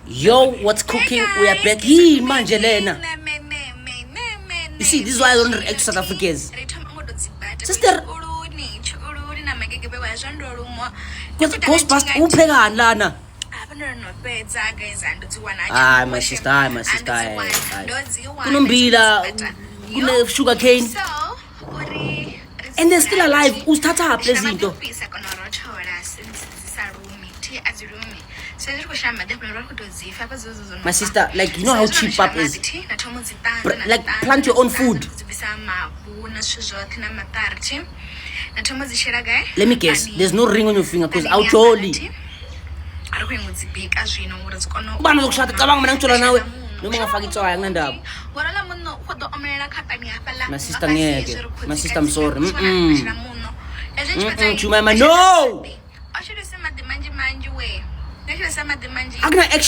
Yo, what's cooking? We are back. Yini manje lena? You see, this is why I don't react to South Africans. Sister, Ghostbusters uphekani lana? Hayi my sister, hayi. Kunommbila, kune-sugar cane. And they're still alive. Usithatha phi lezi zinto? My sister, like, you know how cheap pap is? Like, plant your own food. Let me guess, there's no ring on your finger because I'll totally. Bana zokushada cabanga mina ngithola nawe noma ngafaka itswayo anginandaba. My sister ngeke. My sister, I'm sorry. Chumama, no! Akuna action.